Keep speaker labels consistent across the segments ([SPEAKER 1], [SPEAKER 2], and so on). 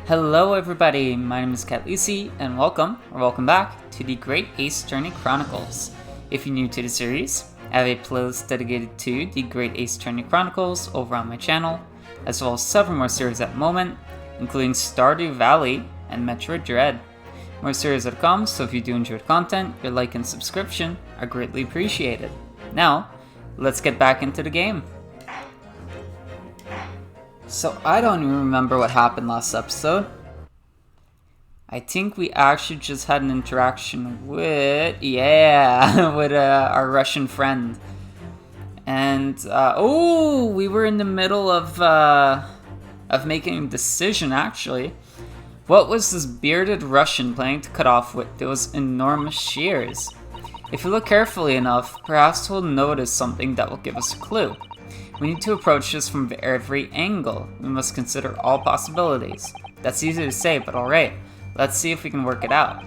[SPEAKER 1] Hello everybody, my name is Khatleesi, and welcome back to the Great Ace Attorney Chronicles. If you're new to the series, I have a playlist dedicated to the Great Ace Attorney Chronicles over on my channel, as well as several more series at the moment, including Stardew Valley and Metroid Dread. More series that come, so if you do enjoy the content, your like and subscription are greatly appreciated. Now, let's get back into the game. So I don't even remember what happened last episode. I think we actually just had an interaction with, with our Russian friend. And, we were in the middle of making a decision, actually. What was this bearded Russian planning to cut off with those enormous shears? If you look carefully enough, perhaps we'll notice something that will give us a clue. We need to approach this from every angle. We must consider all possibilities. That's easy to say, but alright. Let's see if we can work it out.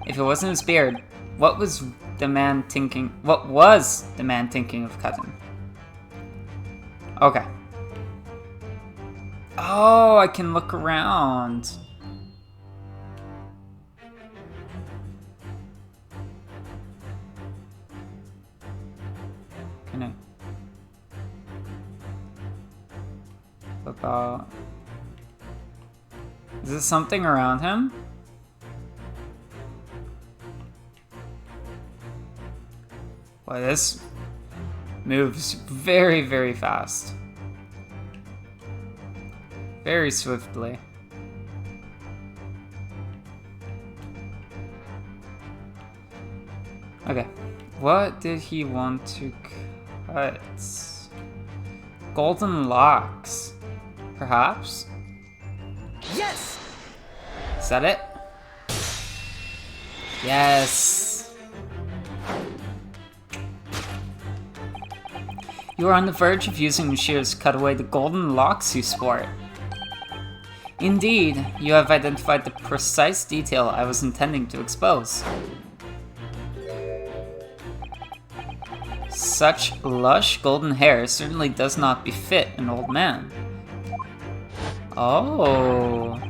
[SPEAKER 1] If it wasn't his beard, what was the man thinking of Katherine? Okay. Oh, I can look around. Can I? About... Is there something around him? Well, this moves very, very fast. Very swiftly. Okay. What did he want to cut? Golden locks. Perhaps?
[SPEAKER 2] Yes!
[SPEAKER 1] Is that it? Yes! You are on the verge of using the shears to cut away the golden locks you sport. Indeed, you have identified the precise detail I was intending to expose. Such lush golden hair certainly does not befit an old man. Oh,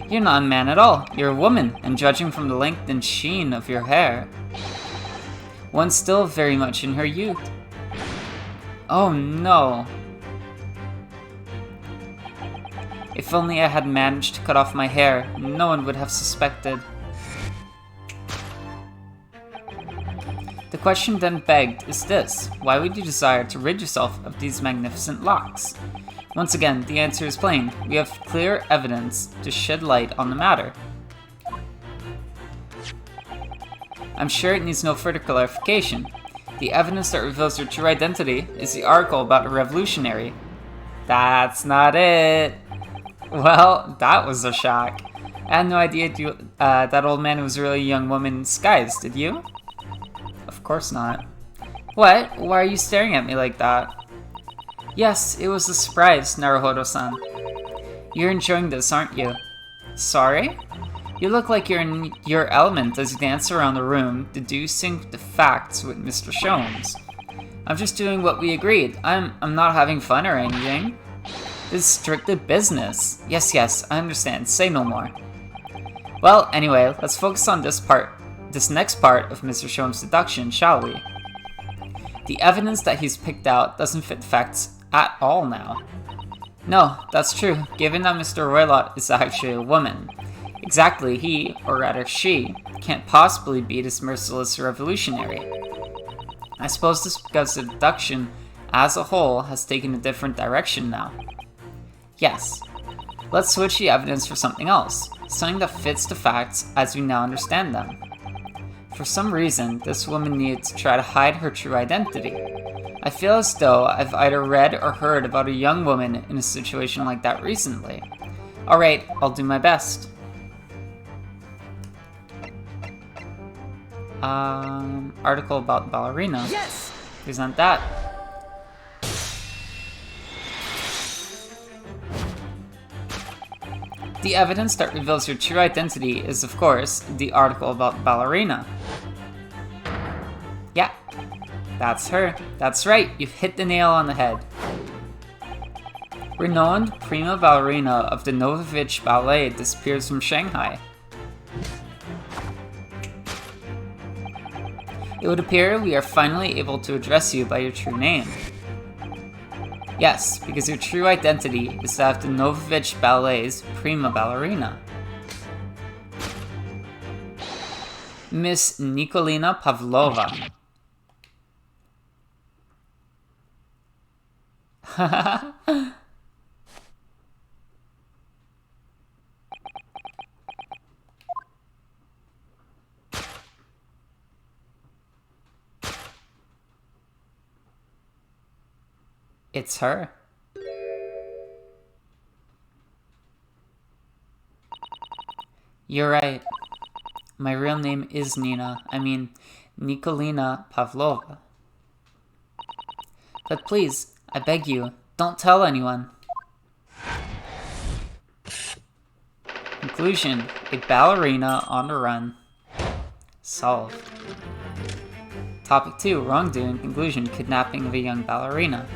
[SPEAKER 1] you're not a man at all. You're a woman, and judging from the length and sheen of your hair, one still very much in her youth. Oh no. If only I had managed to cut off my hair, no one would have suspected. The question then begged is this: why would you desire to rid yourself of these magnificent locks? Once again, the answer is plain. We have clear evidence to shed light on the matter. I'm sure it needs no further clarification. The evidence that reveals your true identity is the article about a revolutionary. That's not it. Well, that was a shock. I had no idea that old man was really a young woman in disguise, did you? Of course not. What? Why are you staring at me like that? Yes, it was a surprise, Naruhodo-san. You're enjoying this, aren't you? Sorry? You look like you're in your element as you dance around the room, deducing the facts with Mr. Sholmes. I'm just doing what we agreed. I'm not having fun or anything. This is strictly business. Yes, I understand. Say no more. Well, anyway, let's focus on this next part of Mr. Sholmes' deduction, shall we? The evidence that he's picked out doesn't fit facts at all now. No, that's true, given that Mr. Roylott is actually a woman. Exactly, he, or rather she, can't possibly be this merciless revolutionary. I suppose this is because the deduction as a whole has taken a different direction now. Yes. Let's switch the evidence for something else, something that fits the facts as we now understand them. For some reason, this woman needed to try to hide her true identity. I feel as though I've either read or heard about a young woman in a situation like that recently. Alright, I'll do my best. Article about ballerina.
[SPEAKER 2] Yes!
[SPEAKER 1] Present that. The evidence that reveals your true identity is, of course, the article about ballerina. Yeah, that's her. That's right, you've hit the nail on the head. Renowned prima ballerina of the Novovich Ballet disappears from Shanghai. It would appear we are finally able to address you by your true name. Yes, because your true identity is that of the Novovich Ballet's prima ballerina. Miss Nikolina Pavlova. It's her. You're right. My real name is Nina. I mean, Nikolina Pavlova. But please, I beg you, don't tell anyone. Conclusion: a ballerina on the run. Solved. Topic 2, wrongdoing. Conclusion: kidnapping of a young ballerina.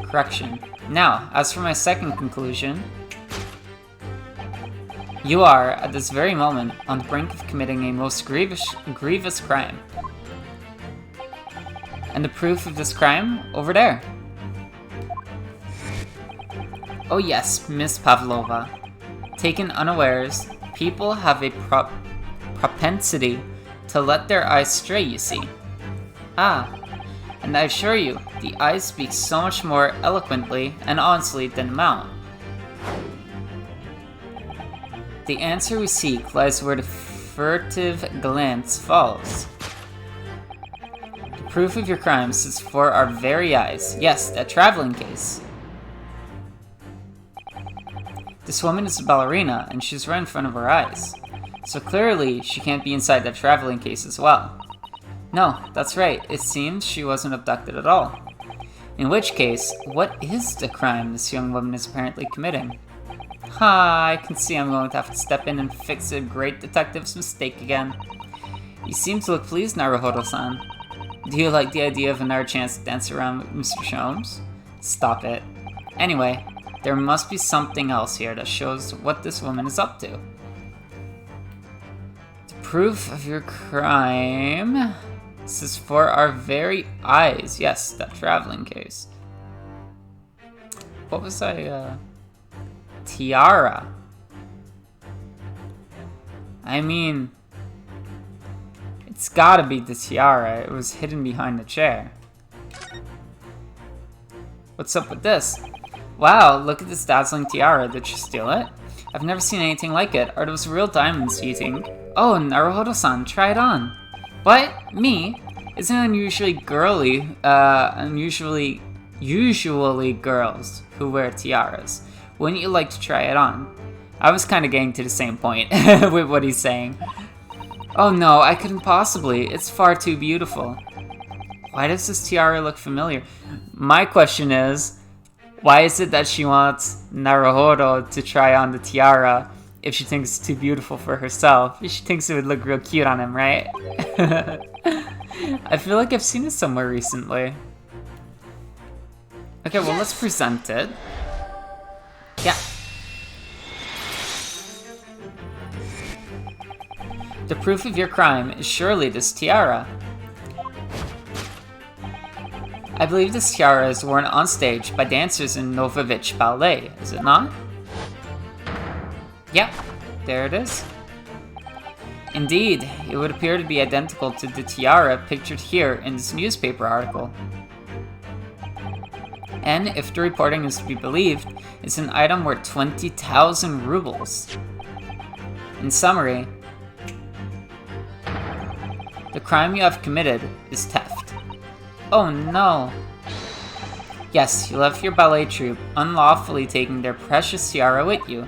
[SPEAKER 1] Correction. Now, as for my second conclusion, you are, at this very moment, on the brink of committing a most grievous crime. And the proof of this crime? Over there. Oh yes, Miss Pavlova. Taken unawares, people have a propensity to let their eyes stray, you see. Ah, and I assure you, the eyes speak so much more eloquently and honestly than the mouth. The answer we seek lies where the furtive glance falls. The proof of your crimes is for our very eyes. Yes, that traveling case. This woman is a ballerina, and she's right in front of our eyes. So clearly, she can't be inside that traveling case as well. No, that's right, it seems she wasn't abducted at all. In which case, what is the crime this young woman is apparently committing? I can see I'm going to have to step in and fix a great detective's mistake again. You seem to look pleased, Naruhodo-san. Do you like the idea of another chance to dance around with Mr. Sholmes? Stop it. Anyway, there must be something else here that shows what this woman is up to. The proof of your crime... This is for our very eyes. Yes, that traveling case. What was I, tiara. I mean, it's gotta be the tiara. It was hidden behind the chair. What's up with this? Wow, look at this dazzling tiara. Did you steal it? I've never seen anything like it. Are those real diamonds, do you think? Oh, Naruhodo-san, try it on. What? Me? Isn't it unusually girly, usually girls who wear tiaras? Wouldn't you like to try it on? I was kind of getting to the same point with what he's saying. Oh no, I couldn't possibly. It's far too beautiful. Why does this tiara look familiar? My question is, why is it that she wants Naruhodo to try on the tiara if she thinks it's too beautiful for herself? She thinks it would look real cute on him, right? I feel like I've seen it somewhere recently. Okay, well, let's present it. Yeah. The proof of your crime is surely this tiara. I believe this tiara is worn on stage by dancers in Novovich Ballet, is it not? Yep, there it is. Indeed, it would appear to be identical to the tiara pictured here in this newspaper article. And if the reporting is to be believed, it's an item worth 20,000 rubles. In summary, the crime you have committed is theft. Oh no! Yes, you left your ballet troupe, unlawfully taking their precious tiara with you.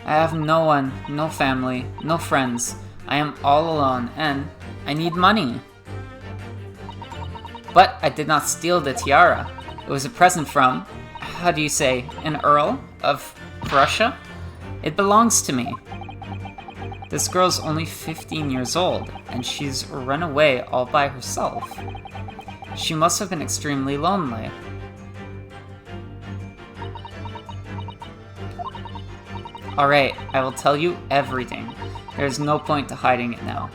[SPEAKER 1] I have no one, no family, no friends. I am all alone, and I need money. But I did not steal the tiara. It was a present from, how do you say, an earl of of Russia? It belongs to me. This girl's only 15 years old, and she's run away all by herself. She must have been extremely lonely. Alright, I will tell you everything. There's no point to hiding it now.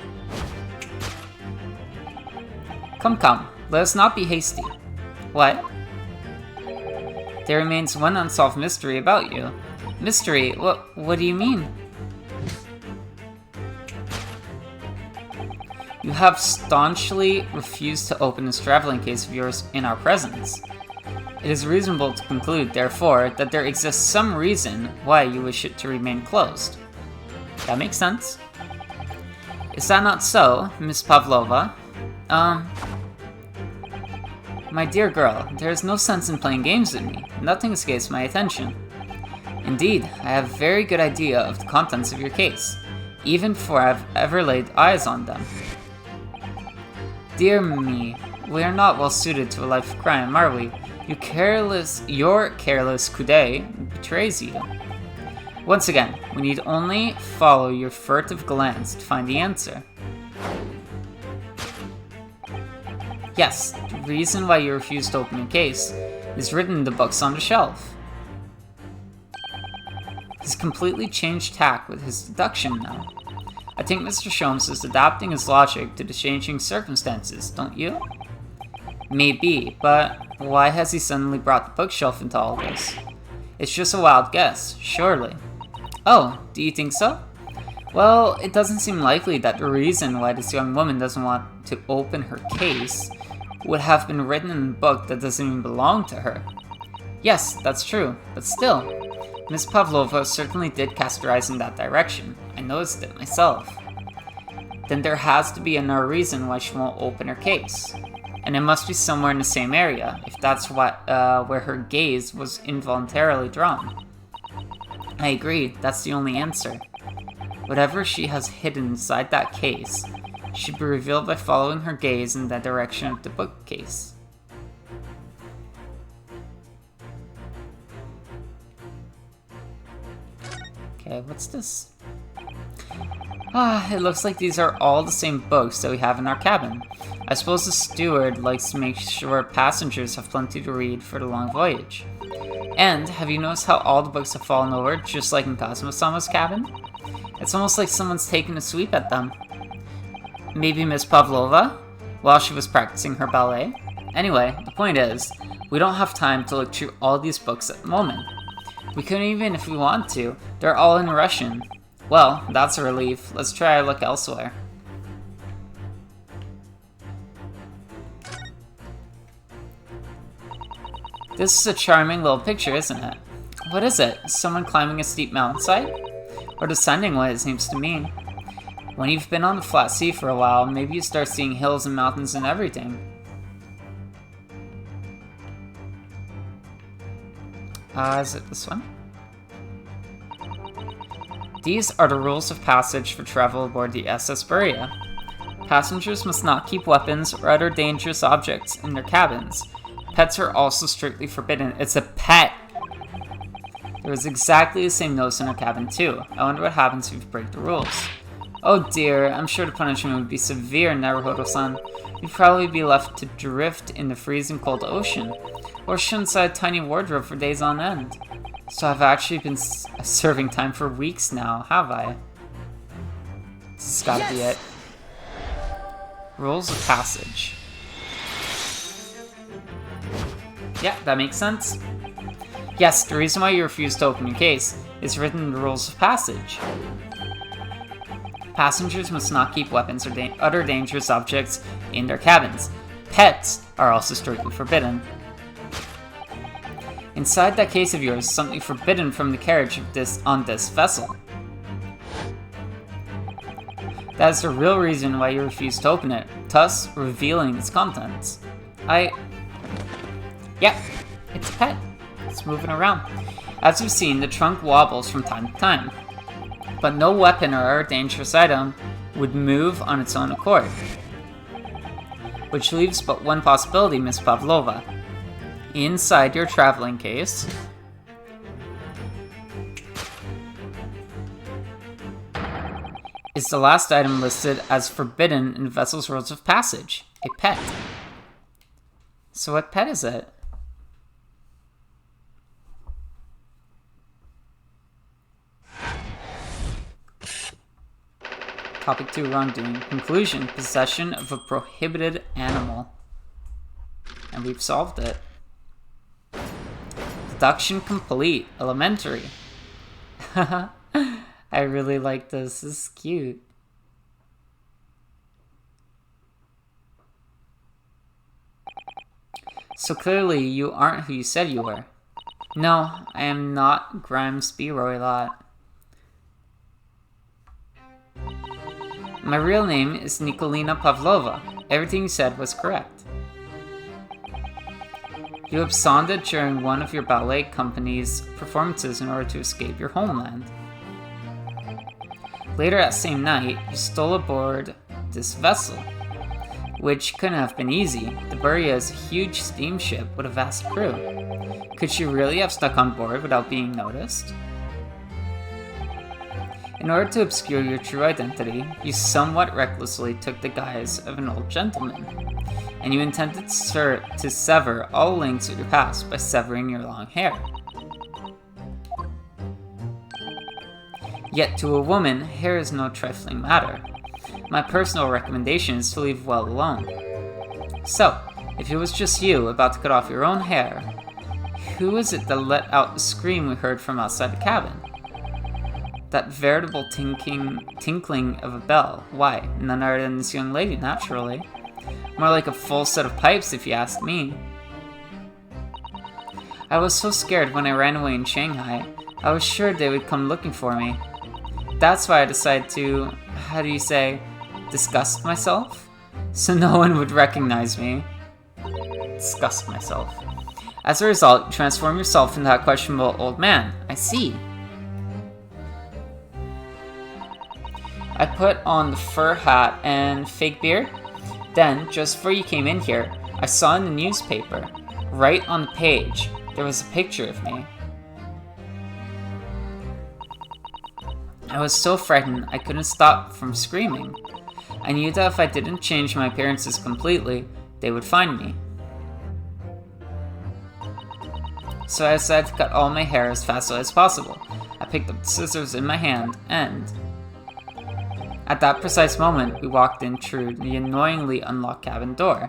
[SPEAKER 1] Come, let us not be hasty. What? There remains one unsolved mystery about you. Mystery? What do you mean? You have staunchly refused to open this traveling case of yours in our presence. It is reasonable to conclude, therefore, that there exists some reason why you wish it to remain closed. That makes sense. Is that not so, Miss Pavlova? My dear girl, there is no sense in playing games with me. Nothing escapes my attention. Indeed, I have a very good idea of the contents of your case, even before I have ever laid eyes on them. Dear me, we are not well suited to a life of crime, are we? Your careless coup betrays you. Once again, we need only follow your furtive glance to find the answer. Yes, the reason why you refuse to open your case is written in the books on the shelf. He's completely changed tack with his deduction now. I think Mr. Sholmes is adapting his logic to the changing circumstances, don't you? Maybe, but why has he suddenly brought the bookshelf into all this? It's just a wild guess, surely. Oh, do you think so? Well, it doesn't seem likely that the reason why this young woman doesn't want to open her case would have been written in a book that doesn't even belong to her. Yes, that's true, but still, Miss Pavlova certainly did cast her eyes in that direction. I noticed it myself. Then there has to be another reason why she won't open her case. And it must be somewhere in the same area, if that's what, where her gaze was involuntarily drawn. I agree, that's the only answer. Whatever she has hidden inside that case should be revealed by following her gaze in the direction of the bookcase. Okay, what's this? It looks like these are all the same books that we have in our cabin. I suppose the steward likes to make sure passengers have plenty to read for the long voyage. And, have you noticed how all the books have fallen over, just like in Cosmo-sama's cabin? It's almost like someone's taken a sweep at them. Maybe Miss Pavlova, while she was practicing her ballet? Anyway, the point is, we don't have time to look through all these books at the moment. We couldn't even if we want to. They're all in Russian. Well, that's a relief. Let's try our luck elsewhere. This is a charming little picture, isn't it? What is it? Someone climbing a steep mountainside? Or descending, what it seems to mean. When you've been on the flat sea for a while, maybe you start seeing hills and mountains and everything. Is it this one? These are the rules of passage for travel aboard the SS Beria. Passengers must not keep weapons or other dangerous objects in their cabins. Pets are also strictly forbidden. It's a pet! There was exactly the same notice in our cabin too. I wonder what happens if you break the rules. Oh dear, I'm sure the punishment would be severe, Naruhodo-san. You'd probably be left to drift in the freezing cold ocean, or shut inside a tiny wardrobe for days on end. So I've actually been serving time for weeks now, have I? This has gotta be it. Rules of passage. Yeah, that makes sense. Yes, the reason why you refuse to open your case is written in the rules of passage. Passengers must not keep weapons or other dangerous objects in their cabins. Pets are also strictly forbidden. Inside that case of yours is something forbidden from the carriage of on this vessel. That is the real reason why you refuse to open it, thus revealing its contents. Yep, it's a pet. It's moving around. As you've seen, the trunk wobbles from time to time. But no weapon or other dangerous item would move on its own accord. Which leaves but one possibility, Miss Pavlova. Inside your traveling case is the last item listed as forbidden in the vessel's rules of passage. A pet. So what pet is it? Topic 2, wrongdoing. Conclusion, possession of a prohibited animal. And we've solved it. Deduction complete. Elementary. I really like this. This is cute. So clearly you aren't who you said you were. No, I am not Grimes B. Roylott. My real name is Nikolina Pavlova. Everything you said was correct. You absconded during one of your ballet company's performances in order to escape your homeland. Later that same night, you stole aboard this vessel, which couldn't have been easy. The Buria is a huge steamship with a vast crew. Could you really have stuck on board without being noticed? In order to obscure your true identity, you somewhat recklessly took the guise of an old gentleman, and you intended to sever all links with your past by severing your long hair. Yet to a woman, hair is no trifling matter. My personal recommendation is to leave well alone. So, if it was just you about to cut off your own hair, who is it that let out the scream we heard from outside the cabin? That veritable tinkling of a bell. Why? None other than this young lady, naturally. More like a full set of pipes, if you ask me. I was so scared when I ran away in Shanghai. I was sure they would come looking for me. That's why I decided to, how do you say, disgust myself? So no one would recognize me. Disgust myself. As a result, you transform yourself into that questionable old man. I see. I put on the fur hat and fake beard. Then, just before you came in here, I saw in the newspaper, right on the page, there was a picture of me. I was so frightened I couldn't stop from screaming. I knew that if I didn't change my appearances completely, they would find me. So I decided to cut all my hair as fast as possible. I picked up the scissors in my hand and... At that precise moment, we walked in through the annoyingly unlocked cabin door.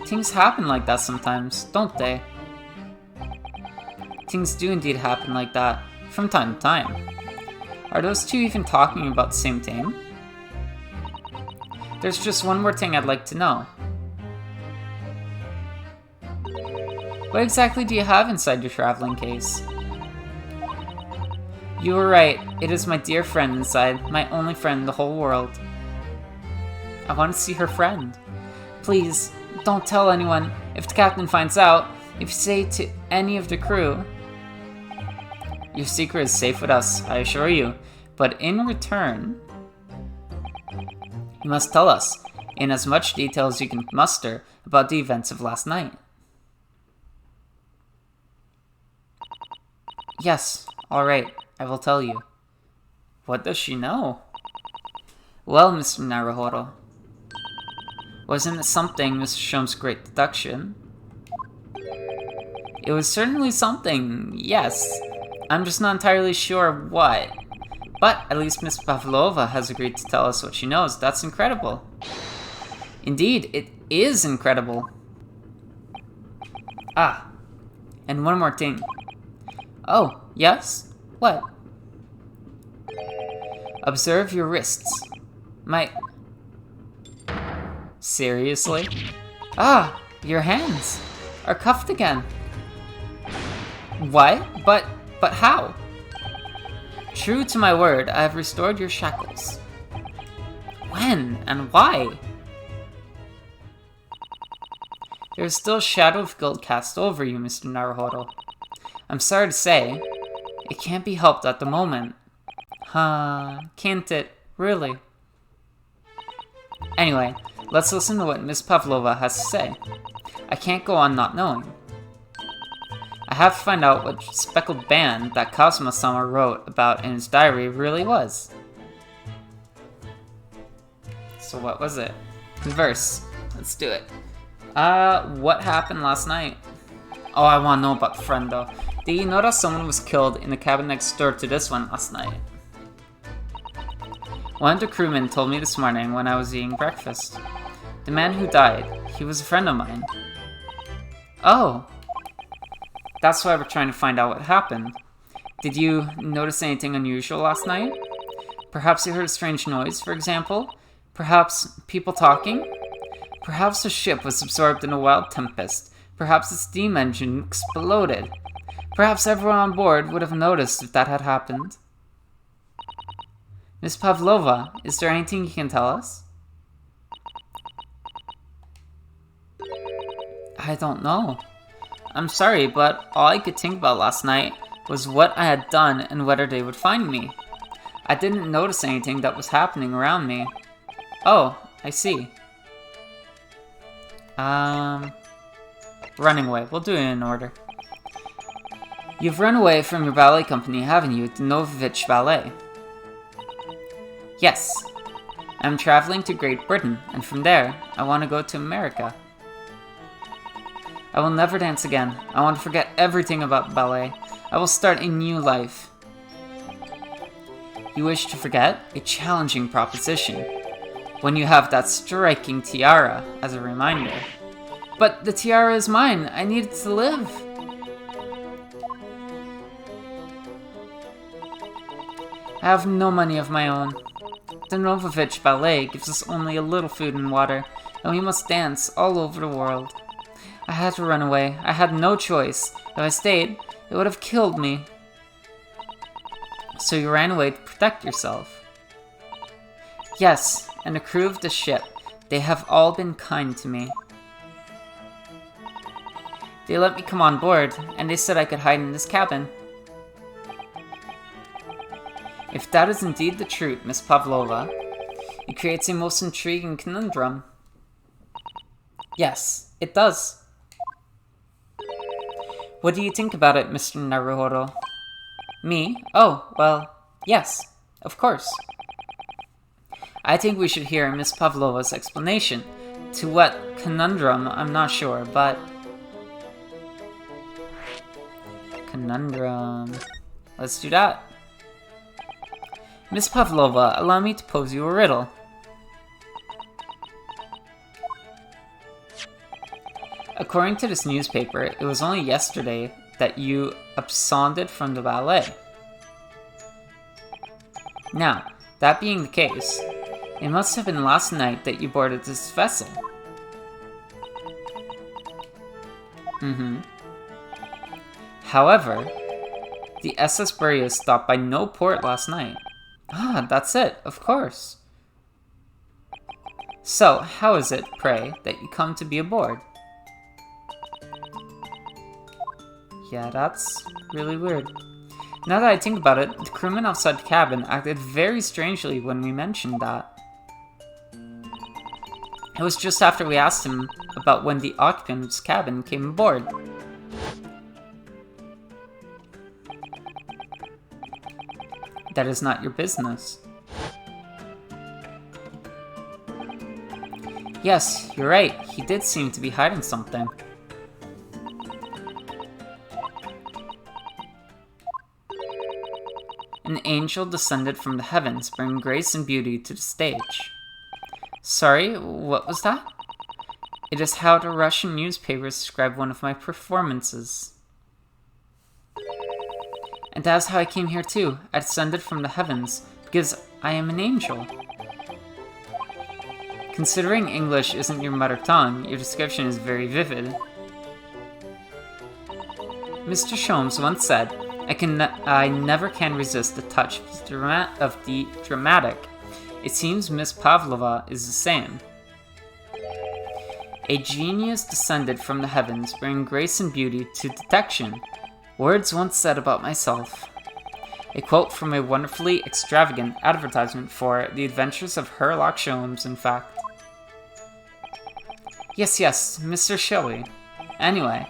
[SPEAKER 1] Things happen like that sometimes, don't they? Things do indeed happen like that, from time to time. Are those two even talking about the same thing? There's just one more thing I'd like to know. What exactly do you have inside your traveling case? You were right, it is my dear friend inside, my only friend in the whole world. I want to see her friend. Please, don't tell anyone. If the captain finds out, if you say to any of the crew... Your secret is safe with us, I assure you. But in return, you must tell us, in as much detail as you can muster, about the events of last night. Yes, alright, I will tell you. What does she know? Well, Mr. Naruhodo, wasn't it something, Mr. Shom's great deduction? It was certainly something, yes. I'm just not entirely sure what. But at least Miss Pavlova has agreed to tell us what she knows. That's incredible. Indeed, it is incredible. Ah, and one more thing. Oh, yes? What? Observe your wrists. My... Seriously? Ah, your hands are cuffed again. What? But how? True to my word, I have restored your shackles. When and why? There is still a shadow of guilt cast over you, Mr. Naruhodo. I'm sorry to say, it can't be helped at the moment. Huh, can't it? Really? Anyway, let's listen to what Miss Pavlova has to say. I can't go on not knowing. I have to find out what speckled band that Kazuma-sama wrote about in his diary really was. So what was it? Converse. Let's do it. What happened last night? Oh, I want to know about the friend though. Did you notice someone was killed in the cabin next door to this one last night? One of the crewmen told me this morning when I was eating breakfast. The man who died, he was a friend of mine. Oh. That's why we're trying to find out what happened. Did you notice anything unusual last night? Perhaps you heard a strange noise, for example? Perhaps people talking? Perhaps the ship was absorbed in a wild tempest. Perhaps the steam engine exploded. Perhaps everyone on board would have noticed if that had happened. Miss Pavlova, is there anything you can tell us? I don't know. I'm sorry, but all I could think about last night was what I had done and whether they would find me. I didn't notice anything that was happening around me. Oh, I see. Running away. We'll do it in order. You've run away from your ballet company, haven't you? The Novovich Ballet. Yes. I'm traveling to Great Britain, and from there, I want to go to America. I will never dance again. I want to forget everything about ballet. I will start a new life. You wish to forget? A challenging proposition. When you have that striking tiara as a reminder. But the tiara is mine. I need it to live. I have no money of my own. The Novovich Ballet gives us only a little food and water, and we must dance all over the world. I had to run away. I had no choice. If I stayed, it would have killed me. So you ran away to protect yourself. Yes, and the crew of the ship. They have all been kind to me. They let me come on board, and they said I could hide in this cabin. If that is indeed the truth, Miss Pavlova, it creates a most intriguing conundrum. Yes, it does. What do you think about it, Mr. Naruhodo? Me? Oh, well, yes, of course. I think we should hear Miss Pavlova's explanation. To what conundrum, I'm not sure, but... Conundrum... Let's do that. Miss Pavlova, allow me to pose you a riddle. According to this newspaper, it was only yesterday that you absconded from the ballet. Now, that being the case, it must have been last night that you boarded this vessel. However, the SS Beria stopped by no port last night. Ah, that's it, of course. So, how is it, pray, that you come to be aboard? Yeah, that's really weird. Now that I think about it, the crewman outside the cabin acted very strangely when we mentioned that. It was just after we asked him about when the occupant's cabin came aboard. That is not your business. Yes, you're right. He did seem to be hiding something. An angel descended from the heavens, bringing grace and beauty to the stage. Sorry, what was that? It is how the Russian newspapers describe one of my performances. And that's how I came here too. I descended from the heavens, because I am an angel. Considering English isn't your mother tongue, your description is very vivid. Mr. Sholmes once said, I never can resist the touch of the dramatic. It seems Miss Pavlova is the same. A genius descended from the heavens, bringing grace and beauty to detection. Words once said about myself. A quote from a wonderfully extravagant advertisement for The Adventures of Sherlock Sholmes, in fact. Yes, Mr. Shelley. Anyway,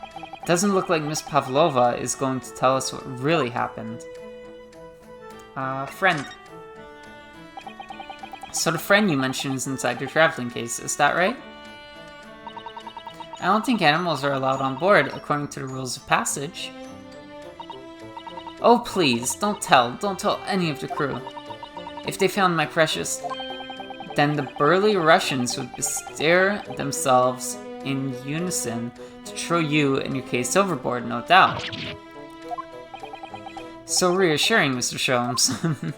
[SPEAKER 1] Doesn't look like Miss Pavlova is going to tell us what really happened. Friend. So the friend you mentioned is inside your traveling case, is that right? I don't think animals are allowed on board, according to the rules of passage. Oh please, don't tell any of the crew. If they found my precious, then the burly Russians would bestir themselves in unison to throw you and your case overboard, no doubt. So reassuring, Mr. Sholmes.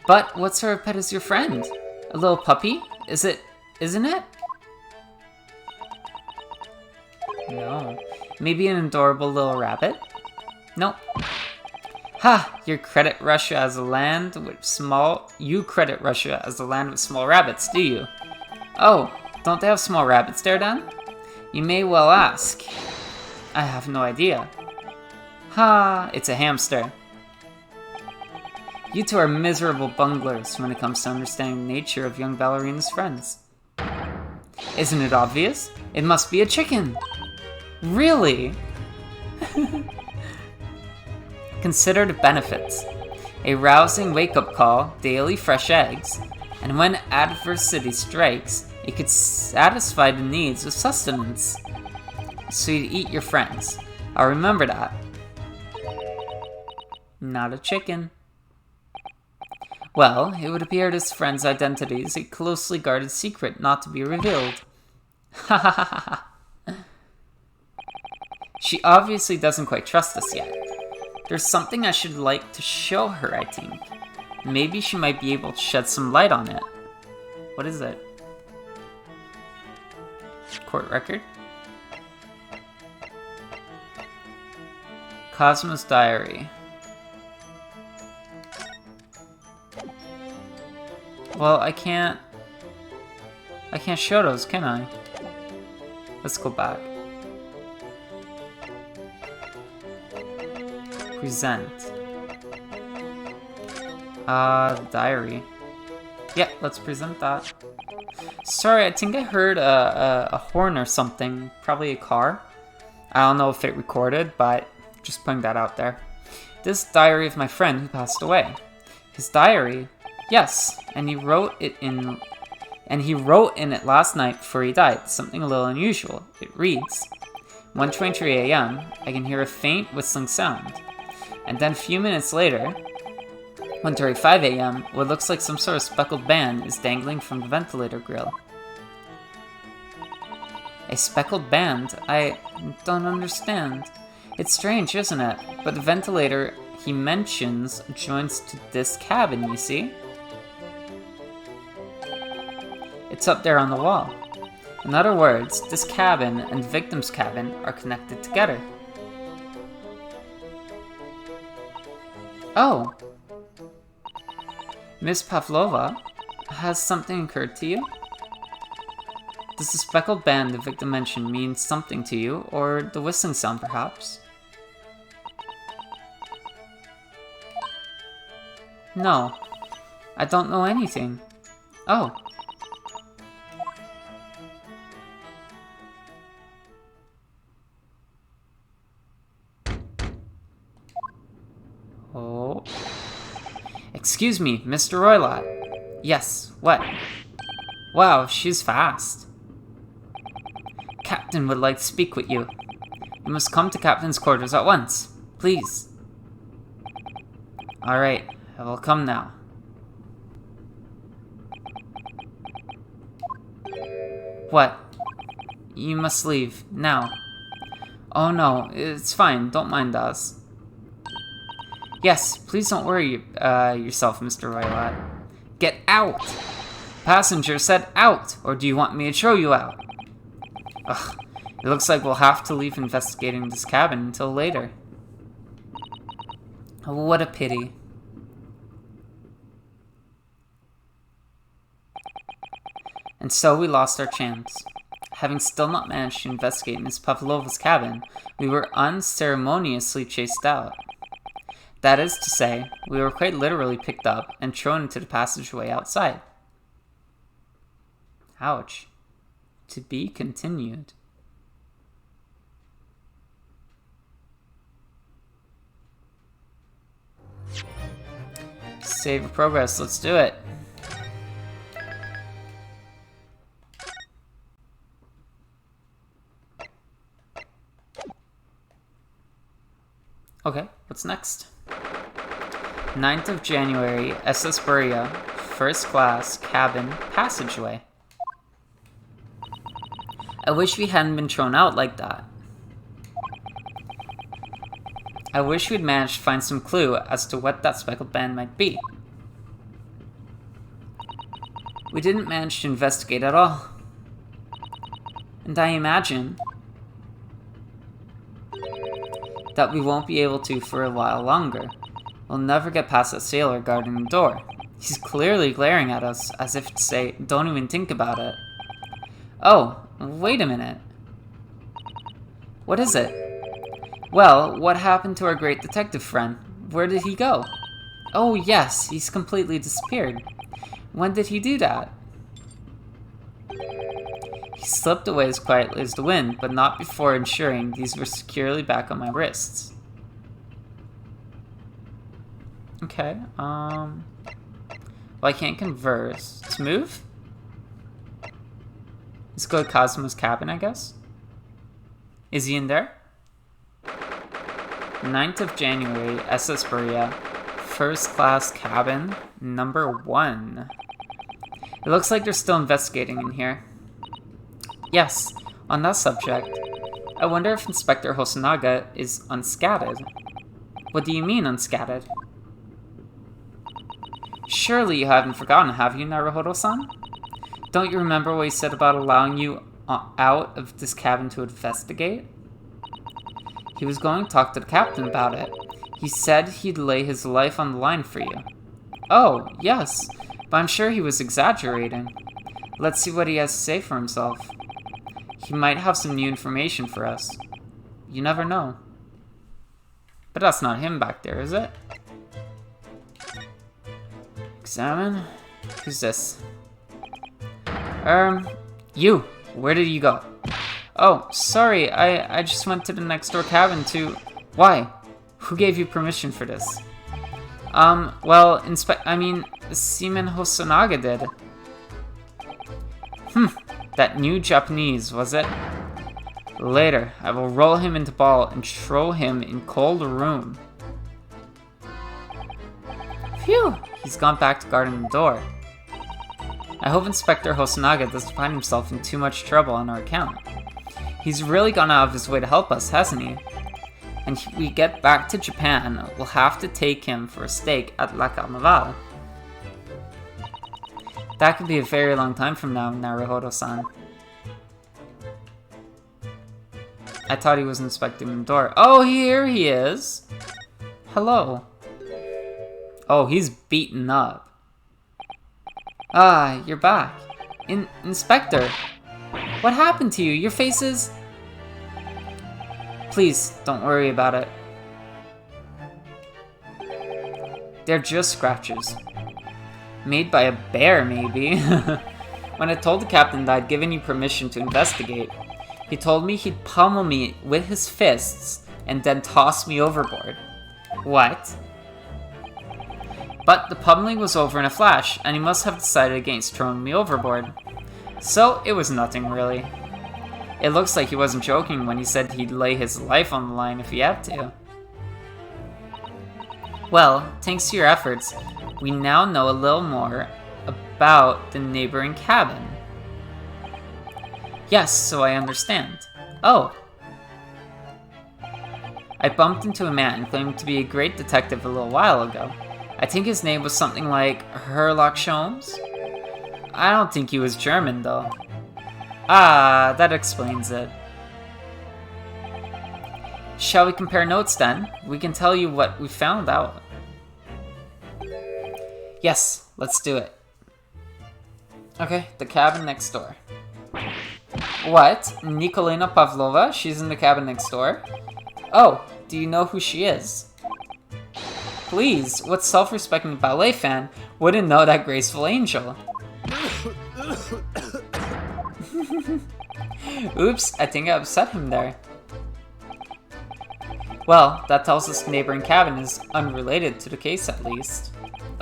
[SPEAKER 1] But what sort of pet is your friend? A little puppy? Isn't it? No. Maybe an adorable little rabbit? Nope. Ha! You credit Russia as a land with small rabbits, do you? Oh, don't they have small rabbits there then? You may well ask. I have no idea. Ha! It's a hamster. You two are miserable bunglers when it comes to understanding the nature of young Ballerina's friends. Isn't it obvious? It must be a chicken! Really? Consider the benefits. A rousing wake-up call, daily fresh eggs, and when adversity strikes, it could satisfy the needs of sustenance. So you'd eat your friends. I'll remember that. Not a chicken. Well, it would appear this friend's identity is a closely guarded secret not to be revealed. Ha ha ha ha. She obviously doesn't quite trust us yet. There's something I should like to show her, I think. Maybe she might be able to shed some light on it. What is it? Court record? Cosmo's diary. Well, I can't show those, can I? Let's go back. Present. Diary. Yeah, let's present that. Sorry, I think I heard a horn or something. Probably a car. I don't know if it recorded, but just putting that out there. This diary of my friend who passed away. His diary? Yes, and he wrote in it last night before he died. Something a little unusual. It reads, 1:23 a.m. I can hear a faint whistling sound. And then a few minutes later, 1:35 a.m., what looks like some sort of speckled band is dangling from the ventilator grill. A speckled band? I don't understand. It's strange, isn't it? But the ventilator he mentions joins to this cabin, you see? It's up there on the wall. In other words, this cabin and the victim's cabin are connected together. Oh! Miss Pavlova, has something occurred to you? Does the speckled band the victim mentioned mean something to you, or the whistling sound perhaps? No, I don't know anything. Oh. Oh. Excuse me, Mr. Roylott. Yes, what? Wow, she's fast. Captain would like to speak with you. You must come to Captain's quarters at once, please. Alright, I will come now. What? You must leave, now. Oh no, it's fine, don't mind us. Yes, please don't worry yourself, Mr. Roylott. Get out! Passenger said out, or do you want me to throw you out? Ugh, it looks like we'll have to leave investigating this cabin until later. Oh, what a pity. And so we lost our chance. Having still not managed to investigate Miss Pavlova's cabin, we were unceremoniously chased out. That is to say, we were quite literally picked up and thrown into the passageway outside. Ouch. To be continued. Save progress, let's do it. Okay, what's next? 9th of January, SS Buria, first class, cabin, passageway. I wish we hadn't been thrown out like that. I wish we'd managed to find some clue as to what that speckled band might be. We didn't manage to investigate at all. And I imagine that we won't be able to for a while longer. We'll never get past that sailor guarding the door. He's clearly glaring at us as if to say, don't even think about it. Oh, wait a minute. What is it? Well, what happened to our great detective friend? Where did he go? Oh yes, he's completely disappeared. When did he do that? He slipped away as quietly as the wind, but not before ensuring these were securely back on my wrists. Okay, well, I can't converse. To move? Let's go to Cosmo's cabin, I guess. Is he in there? 9th of January, SS Buria, first class cabin, number 1. It looks like they're still investigating in here. Yes, on that subject, I wonder if Inspector Hosonaga is unscathed. What do you mean, unscathed? Surely you haven't forgotten, have you, Naruhodo-san? Don't you remember what he said about allowing you out of this cabin to investigate? He was going to talk to the captain about it. He said he'd lay his life on the line for you. Oh, yes, but I'm sure he was exaggerating. Let's see what he has to say for himself. He might have some new information for us. You never know. But that's not him back there, is it? Examine? Who's this? You! Where did you go? Oh, sorry, I just went to the next door cabin to... Why? Who gave you permission for this? Well, Seaman Hosonaga did. That new Japanese, was it? Later, I will roll him into ball and throw him in cold room. Phew! He's gone back to guarding the door. I hope Inspector Hosonaga doesn't find himself in too much trouble on our account. He's really gone out of his way to help us, hasn't he? And if we get back to Japan, we'll have to take him for a steak at La Carnival. That could be a very long time from now, Naruhodo-san. I thought he was inspecting the door. Oh, here he is! Hello. Oh, he's beaten up. Ah, you're back. Inspector! What happened to you? Your face is... Please, don't worry about it. They're just scratches. Made by a bear, maybe. When I told the captain that I'd given you permission to investigate, he told me he'd pummel me with his fists and then toss me overboard. What? But the pummeling was over in a flash, and he must have decided against throwing me overboard. So, it was nothing, really. It looks like he wasn't joking when he said he'd lay his life on the line if he had to. Well, thanks to your efforts, we now know a little more about the neighboring cabin. Yes, so I understand. Oh. I bumped into a man claiming to be a great detective a little while ago. I think his name was something like Herlock Sholmes? I don't think he was German, though. Ah, that explains it. Shall we compare notes, then? We can tell you what we found out. Yes, let's do it. Okay, the cabin next door. What? Nikolina Pavlova? She's in the cabin next door? Oh, do you know who she is? Please, what self-respecting ballet fan wouldn't know that graceful angel? Oops, I think I upset him there. Well, that tells us the neighboring cabin is unrelated to the case at least.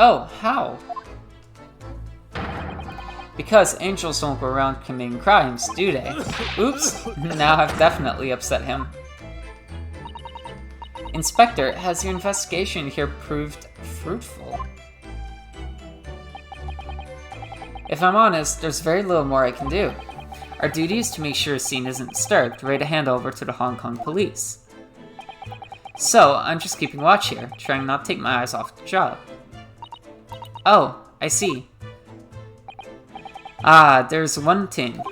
[SPEAKER 1] Oh, how? Because angels don't go around committing crimes, do they? Oops, now I've definitely upset him. Inspector, has your investigation here proved fruitful? If I'm honest, there's very little more I can do. Our duty is to make sure a scene isn't disturbed, ready to hand over to the Hong Kong police. So, I'm just keeping watch here, trying not to take my eyes off the job. Oh, I see. Ah, there's one thing.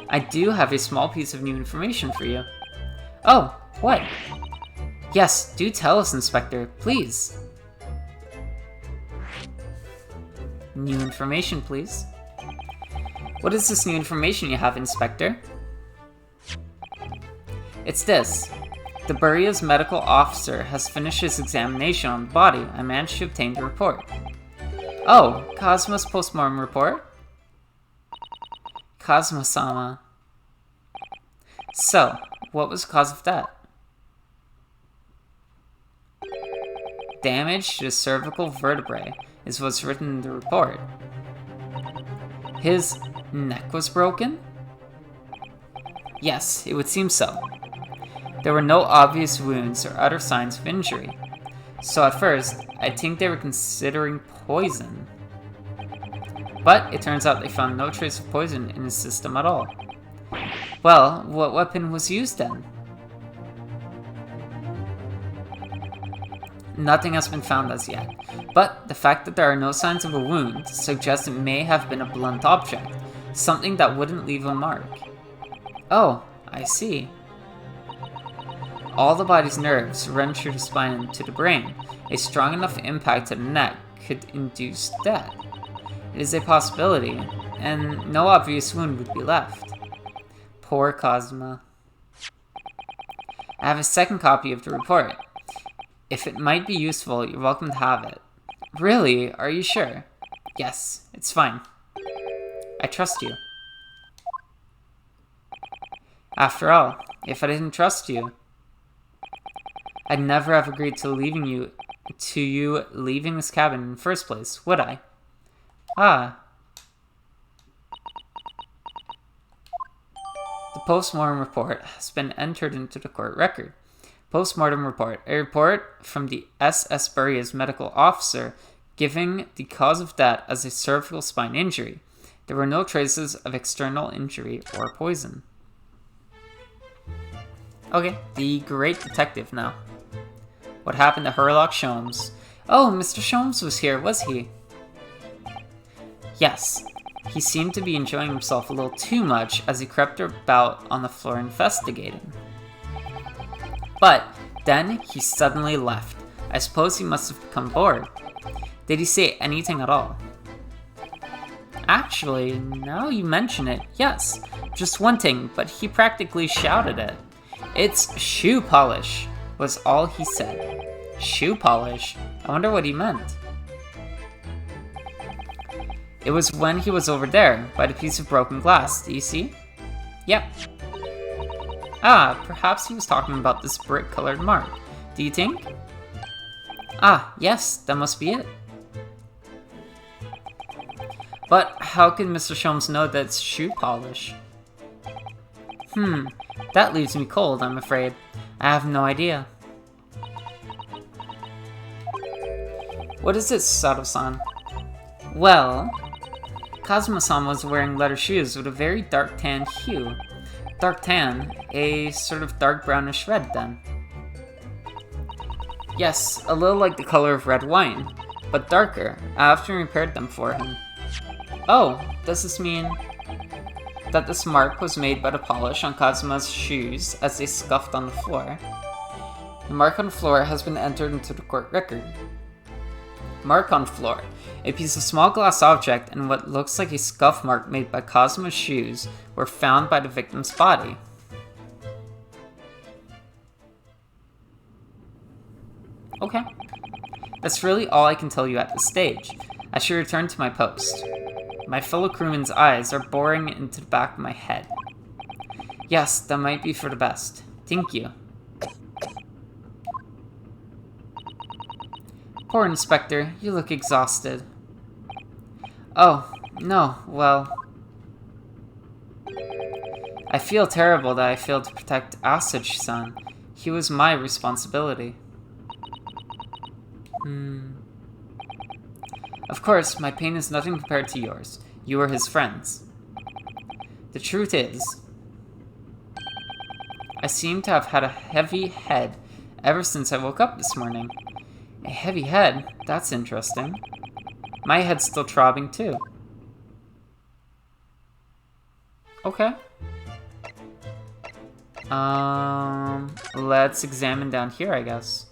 [SPEAKER 1] I do have a small piece of new information for you. Oh, what? Yes, do tell us, Inspector, please. New information, please. What is this new information you have, Inspector? It's this. The Buria's medical officer has finished his examination on the body. I managed to obtain the report. Oh, Cosmo's postmortem report? Cosmo-sama. So, what was the cause of death? Damage to the cervical vertebrae is what's written in the report. His neck was broken? Yes, it would seem so. There were no obvious wounds or other signs of injury. So at first, I think they were considering poison. But it turns out they found no trace of poison in his system at all. Well, what weapon was used then? Nothing has been found as yet, but the fact that there are no signs of a wound suggests it may have been a blunt object, something that wouldn't leave a mark. Oh, I see. All the body's nerves run through the spine and to the brain. A strong enough impact to the neck could induce death. It is a possibility, and no obvious wound would be left. Poor Cosmo. I have a second copy of the report. If it might be useful, you're welcome to have it. Really? Are you sure? Yes, it's fine. I trust you. After all, if I didn't trust you, I'd never have agreed to you leaving this cabin in the first place, would I? Ah. The postmortem report has been entered into the court record. Postmortem report. A report from the SS Buria's medical officer giving the cause of death as a cervical spine injury. There were no traces of external injury or poison. Okay, the great detective now. What happened to Herlock Sholmes? Oh, Mr. Sholmes was here, was he? Yes. He seemed to be enjoying himself a little too much as he crept about on the floor investigating. But then he suddenly left. I suppose he must have become bored. Did he say anything at all? Actually, now you mention it, yes. Just one thing, but he practically shouted it. It's shoe polish, was all he said. Shoe polish? I wonder what he meant. It was when he was over there, by the piece of broken glass, do you see? Yep. Ah, perhaps he was talking about this brick-colored mark. Do you think? Ah, yes, that must be it. But how could Mr. Sholmes know that it's shoe polish? That leaves me cold, I'm afraid. I have no idea. What is this, Sato-san? Well, Kazuma-san was wearing leather shoes with a very dark tan hue. Dark tan, a sort of dark brownish red then. Yes, a little like the color of red wine, but darker. I often repaired them for him. Oh, does this mean that this mark was made by the polish on Kazuma's shoes as they scuffed on the floor? The mark on the floor has been entered into the court record. Mark on floor. A piece of small glass object and what looks like a scuff mark made by Kazuma's shoes were found by the victim's body. Okay. That's really all I can tell you at this stage. I should return to my post. My fellow crewmen's eyes are boring into the back of my head. Yes, that might be for the best. Thank you. Poor Inspector, you look exhausted. Oh, no, well... I feel terrible that I failed to protect Asaj-san. He was my responsibility. Of course, my pain is nothing compared to yours. You were his friends. The truth is, I seem to have had a heavy head ever since I woke up this morning. A heavy head? That's interesting. My head's still throbbing too. Okay. Let's examine down here, I guess.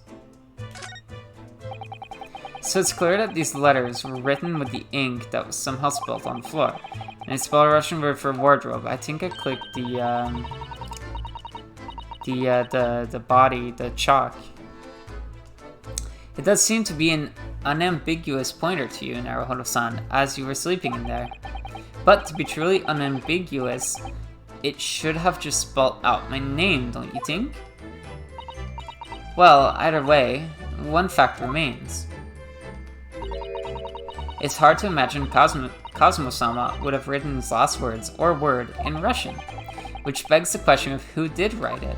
[SPEAKER 1] So it's clear that these letters were written with the ink that was somehow spilled on the floor. And I spell a Russian word for wardrobe. I think I clicked the body, the chalk. It does seem to be an unambiguous pointer to you, Naruhodo-san, as you were sleeping in there. But to be truly unambiguous, it should have just spelled out my name, don't you think? Well, either way, one fact remains. It's hard to imagine Cosmo-sama would have written his last words or word in Russian, which begs the question of who did write it.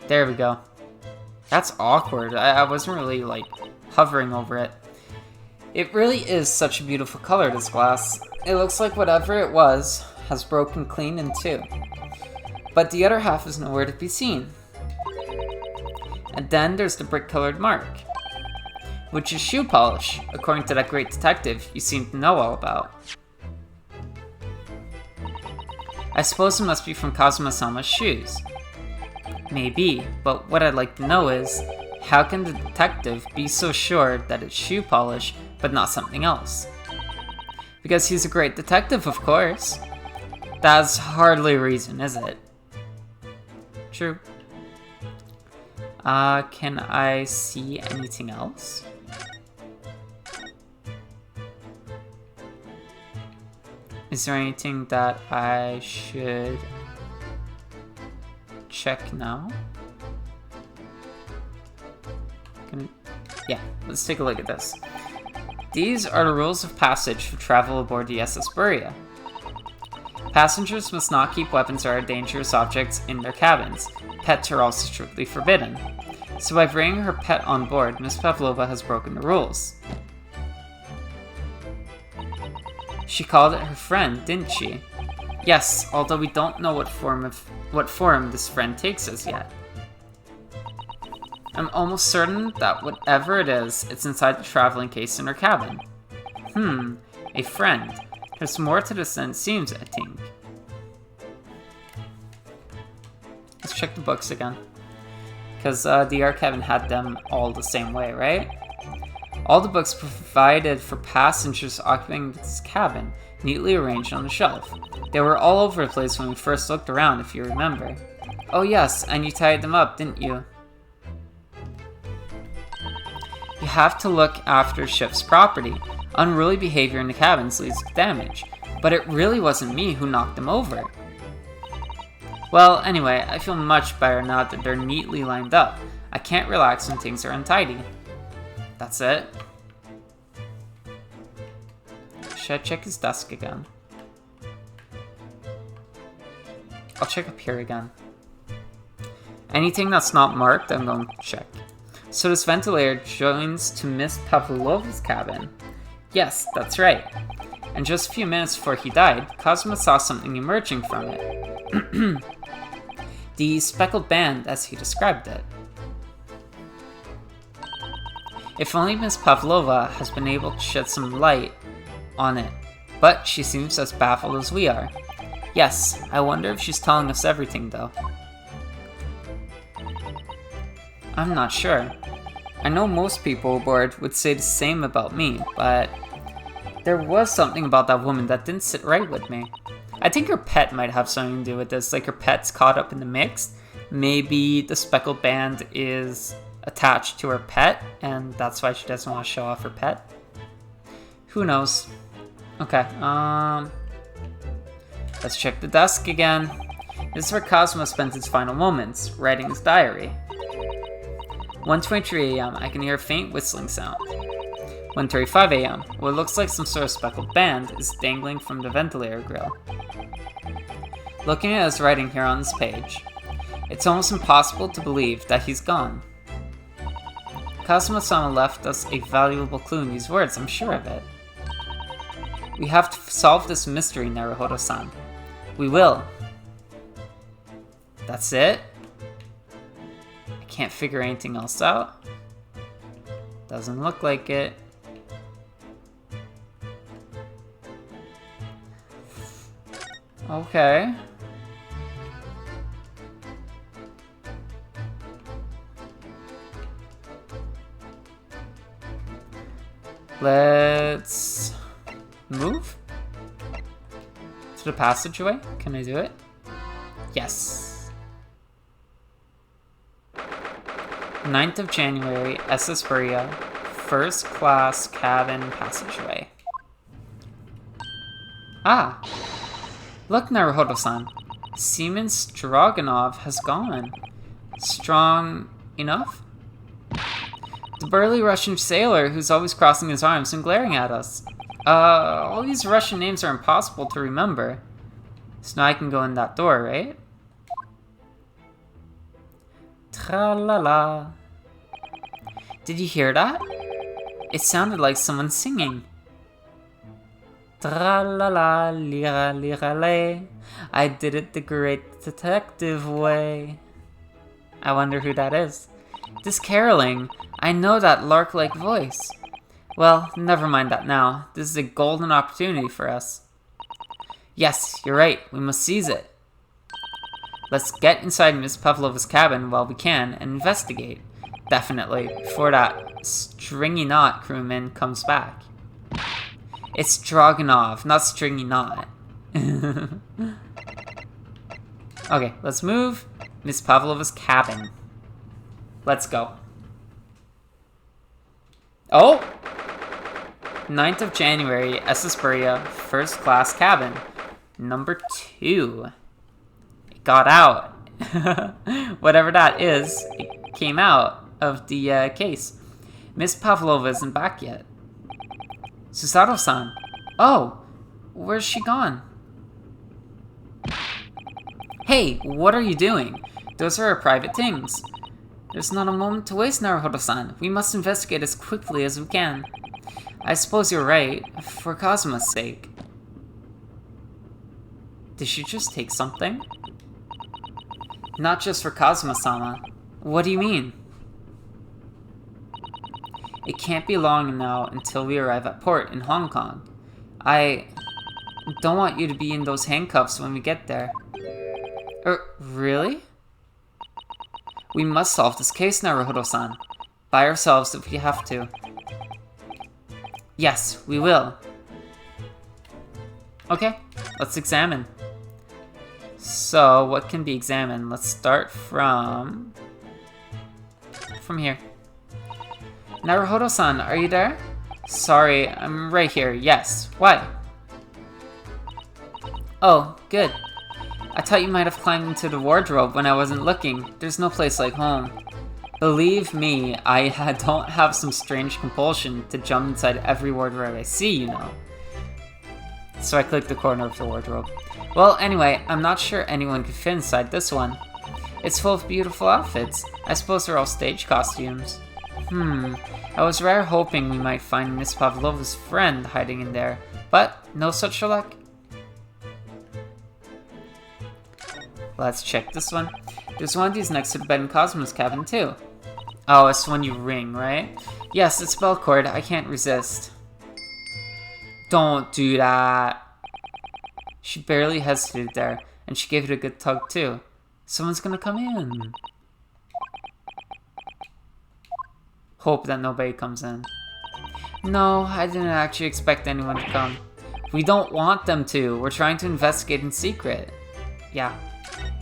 [SPEAKER 1] There we go. That's awkward. I wasn't really, like, hovering over it. It really is such a beautiful color, this glass. It looks like whatever it was has broken clean in two. But the other half is nowhere to be seen. And then there's the brick-colored mark, which is shoe polish, according to that great detective you seem to know all about. I suppose it must be from Kazuma-sama's shoes. Maybe, but what I'd like to know is, how can the detective be so sure that it's shoe polish, but not something else? Because he's a great detective, of course. That's hardly a reason, is it? True. Can I see anything else? Is there anything that I should check now? Yeah, let's take a look at this. These are the rules of passage for travel aboard the SS Buria. Passengers must not keep weapons or other dangerous objects in their cabins. Pets are also strictly forbidden. So by bringing her pet on board, Miss Pavlova has broken the rules. She called it her friend, didn't she? Yes, although we don't know what form this friend takes as yet. I'm almost certain that whatever it is, it's inside the traveling case in her cabin. A friend. There's more to this than it seems, I think. Let's check the books again. Because the archive had them all the same way, right? All the books provided for passengers occupying this cabin, neatly arranged on the shelf. They were all over the place when we first looked around, if you remember. Oh yes, and you tied them up, didn't you? You have to look after ship's property. Unruly behavior in the cabins leads to damage. But it really wasn't me who knocked them over. Well, anyway, I feel much better now that they're neatly lined up. I can't relax when things are untidy. That's it. Should I check his desk again? I'll check up here again. Anything that's not marked, I'm going to check. So this ventilator joins to Miss Pavlova's cabin. Yes, that's right. And just a few minutes before he died, Cosmo saw something emerging from it. The speckled band, as he described it. If only Miss Pavlova has been able to shed some light on it. But she seems as baffled as we are. Yes, I wonder if she's telling us everything, though. I'm not sure. I know most people aboard would say the same about me, but there was something about that woman that didn't sit right with me. I think her pet might have something to do with this, like her pet's caught up in the mix. Maybe the speckled band is attached to her pet, and that's why she doesn't want to show off her pet. Who knows? Okay, Let's check the desk again. This is where Cosmo spends his final moments, writing his diary. 1:23 a.m. I can hear a faint whistling sound. 1:35 a.m. What looks like some sort of speckled band is dangling from the ventilator grill. Looking at his writing here on this page, it's almost impossible to believe that he's gone. Kazuma-sama left us a valuable clue in these words, I'm sure of it. We have to solve this mystery, Naruhodo-san. We will. That's it? I can't figure anything else out. Doesn't look like it. Okay. Let's move to the passageway. Can I do it? Yes. 9th of January, SS Buria, first class cabin passageway. Ah! Look, Naruhodo-san. Seaman Stroganov has gone. Strong enough? The burly Russian sailor who's always crossing his arms and glaring at us. All these Russian names are impossible to remember. So now I can go in that door, right? Tra-la-la. Did you hear that? It sounded like someone singing. Tra-la-la, lira-lira-lay. I did it the great detective way. I wonder who that is. This caroling, I know that lark-like voice. Well, never mind that now. This is a golden opportunity for us. Yes, you're right. We must seize it. Let's get inside Miss Pavlova's cabin while we can and investigate. Definitely, before that stringy knot crewman comes back. It's Stroganov, not stringy knot. Okay, let's move. Miss Pavlova's cabin. Let's go. Oh! 9th of January, SS Buria, first class cabin. Number 2. It got out. Whatever that is, it came out of the case. Miss Pavlova isn't back yet. Susato-san. Oh! Where's she gone? Hey, what are you doing? Those are our private things. There's not a moment to waste, Naruhodo-san. We must investigate as quickly as we can. I suppose you're right, for Kazuma's sake. Did she just take something? Not just for Kazuma-sama. What do you mean? It can't be long now until we arrive at port in Hong Kong. I don't want you to be in those handcuffs when we get there. Really? We must solve this case, Naruhodo-san. By ourselves if we have to. Yes, we will. Okay, let's examine. So, what can be examined? Let's start from here. Naruhodo-san, are you there? Sorry, I'm right here. Yes. Why? Oh, good. I thought you might have climbed into the wardrobe when I wasn't looking. There's no place like home. Believe me, I don't have some strange compulsion to jump inside every wardrobe I see, you know. So I clicked the corner of the wardrobe. Well, anyway, I'm not sure anyone could fit inside this one. It's full of beautiful outfits. I suppose they're all stage costumes. I was rather hoping we might find Miss Pavlova's friend hiding in there, but no such luck. Let's check this one. There's one of these next to the bed in Cosmo's cabin too. Oh, it's when you ring, right? Yes, it's bell cord. I can't resist. Don't do that. She barely hesitated there, and she gave it a good tug too. Someone's gonna come in. Hope that nobody comes in. No, I didn't actually expect anyone to come. We don't want them to. We're trying to investigate in secret. Yeah,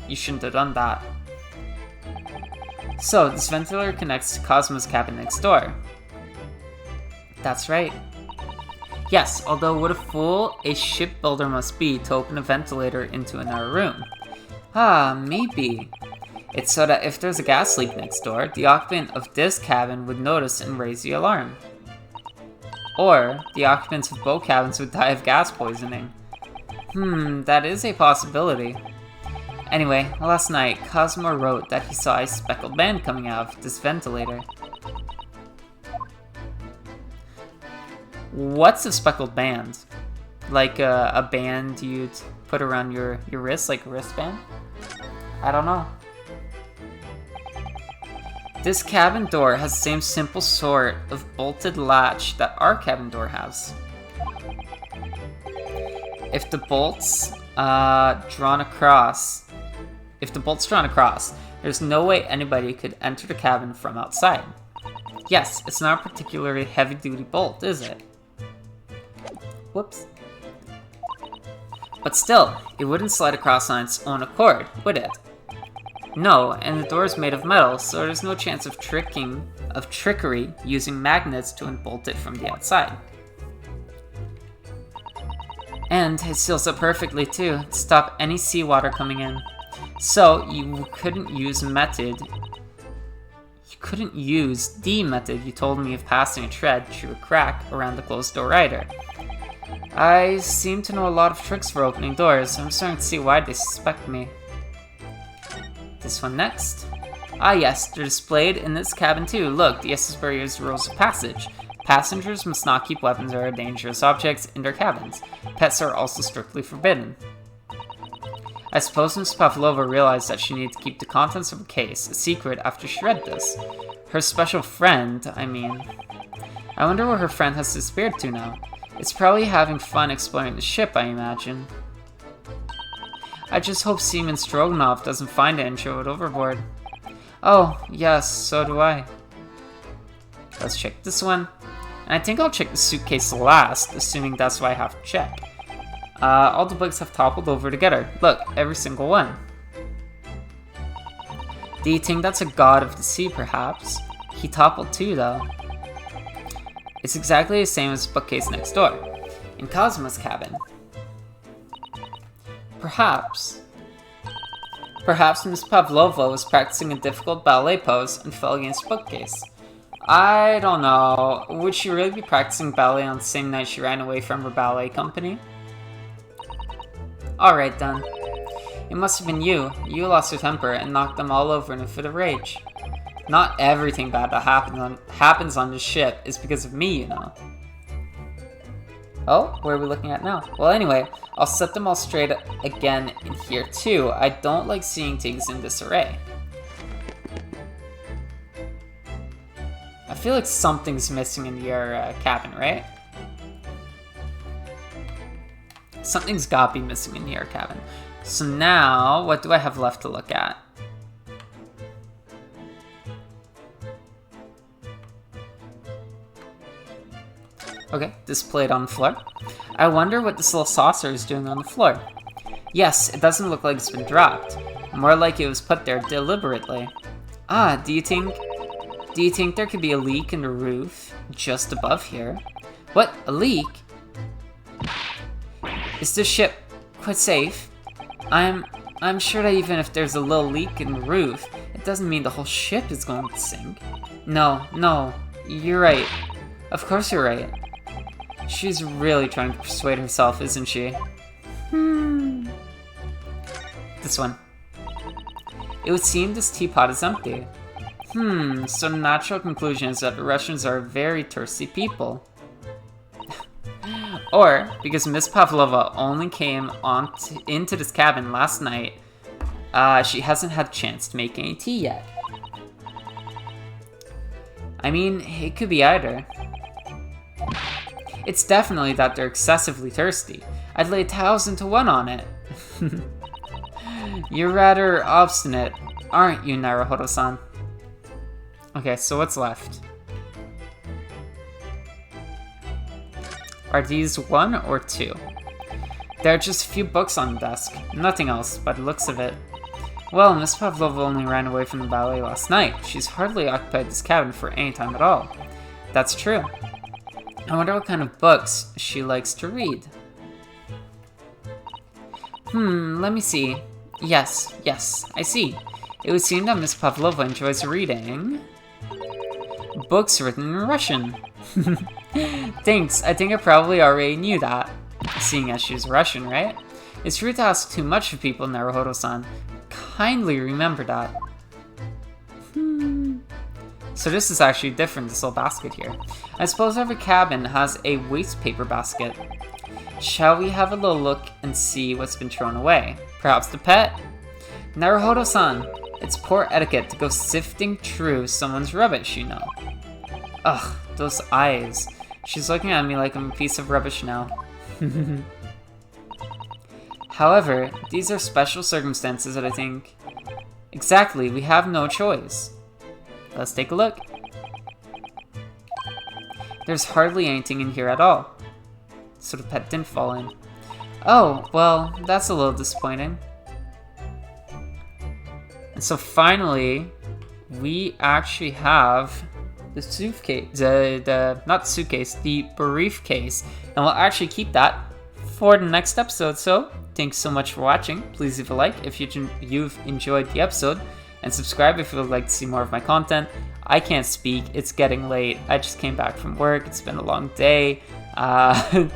[SPEAKER 1] you shouldn't have done that. So, this ventilator connects to Cosmo's cabin next door. That's right. Yes, although what a fool a shipbuilder must be to open a ventilator into another room. Ah, maybe. It's so that if there's a gas leak next door, the occupant of this cabin would notice and raise the alarm. Or, the occupants of both cabins would die of gas poisoning. That is a possibility. Anyway, last night, Cosmo wrote that he saw a speckled band coming out of this ventilator. What's a speckled band? Like a band you'd put around your wrist, like a wristband? I don't know. This cabin door has the same simple sort of bolted latch that our cabin door has. If the bolt's drawn across, there's no way anybody could enter the cabin from outside. Yes, it's not a particularly heavy-duty bolt, is it? Whoops. But still, it wouldn't slide across on its own accord, would it? No, and the door is made of metal, so there's no chance of trickery using magnets to unbolt it from the outside. And it seals up perfectly too, to stop any seawater coming in. So you couldn't use the method you told me of passing a thread through a crack around the closed door either. I seem to know a lot of tricks for opening doors, so I'm starting to see why they suspect me. This one next. Ah yes, they're displayed in this cabin too. Look, the SS barriers rules of passage. Passengers must not keep weapons or dangerous objects in their cabins. Pets are also strictly forbidden. I suppose Miss Pavlova realized that she needed to keep the contents of a case a secret after she read this. Her special friend, I mean. I wonder where her friend has disappeared to now. It's probably having fun exploring the ship, I imagine. I just hope Seaman Stroganov doesn't find it and throw it overboard. Oh, yes, so do I. Let's check this one. And I think I'll check the suitcase last, assuming that's what I have to check. All the books have toppled over together. Look, every single one. Do you think that's a god of the sea, perhaps? He toppled too, though. It's exactly the same as the bookcase next door, in Cosmo's cabin. Perhaps Miss Pavlova was practicing a difficult ballet pose and fell against the bookcase. I don't know. Would she really be practicing ballet on the same night she ran away from her ballet company? Alright then. It must have been you. You lost your temper and knocked them all over in a fit of rage. Not everything bad that happens on this ship is because of me, you know. Oh, where are we looking at now? Well, anyway, I'll set them all straight again in here too. I don't like seeing things in disarray. I feel like something's missing in your cabin, right? Something's gotta be missing in your cabin. So now, what do I have left to look at? Okay, displayed on the floor. I wonder what this little saucer is doing on the floor. Yes, it doesn't look like it's been dropped. More like it was put there deliberately. Ah, do you think there could be a leak in the roof just above here? What? A leak? Is this ship quite safe? I'm sure that even if there's a little leak in the roof, it doesn't mean the whole ship is going to sink. No, you're right. Of course you're right. She's really trying to persuade herself, isn't she? This one. It would seem this teapot is empty. So the natural conclusion is that the Russians are very thirsty people. Or, because Miss Pavlova only came into this cabin last night, she hasn't had a chance to make any tea yet. I mean, it could be either. It's definitely that they're excessively thirsty. I'd lay 1,000 to 1 on it. You're rather obstinate, aren't you, Naruhodo-san? Okay, so what's left? Are these 1 or 2? There are just a few books on the desk, nothing else by the looks of it. Well, Miss Pavlova only ran away from the ballet last night. She's hardly occupied this cabin for any time at all. That's true. I wonder what kind of books she likes to read. Let me see. Yes, I see. It would seem that Miss Pavlova enjoys reading books written in Russian. Thanks, I think I probably already knew that, seeing as she's Russian, right? It's rude to ask too much of people, Naruhodo-san. Kindly remember that. So this is actually different, this little basket here. I suppose every cabin has a waste paper basket. Shall we have a little look and see what's been thrown away? Perhaps the pet? Naruhodo-san, it's poor etiquette to go sifting through someone's rubbish, you know. Ugh, those eyes. She's looking at me like I'm a piece of rubbish now. However, these are special circumstances that I think... Exactly, we have no choice. Let's take a look. There's hardly anything in here at all. So the pet didn't fall in. Oh, well, that's a little disappointing. And so finally, we actually have the suitcase, not suitcase, the briefcase. And we'll actually keep that for the next episode. So thanks so much for watching. Please leave a like if you've enjoyed the episode. And subscribe if you would like to see more of my content. I can't speak, it's getting late. I just came back from work, it's been a long day.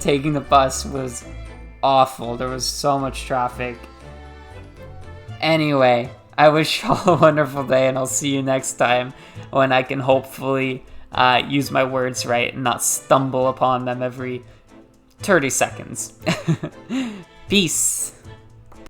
[SPEAKER 1] Taking the bus was awful, there was so much traffic. Anyway, I wish you all a wonderful day and I'll see you next time when I can hopefully use my words right and not stumble upon them every 30 seconds. Peace!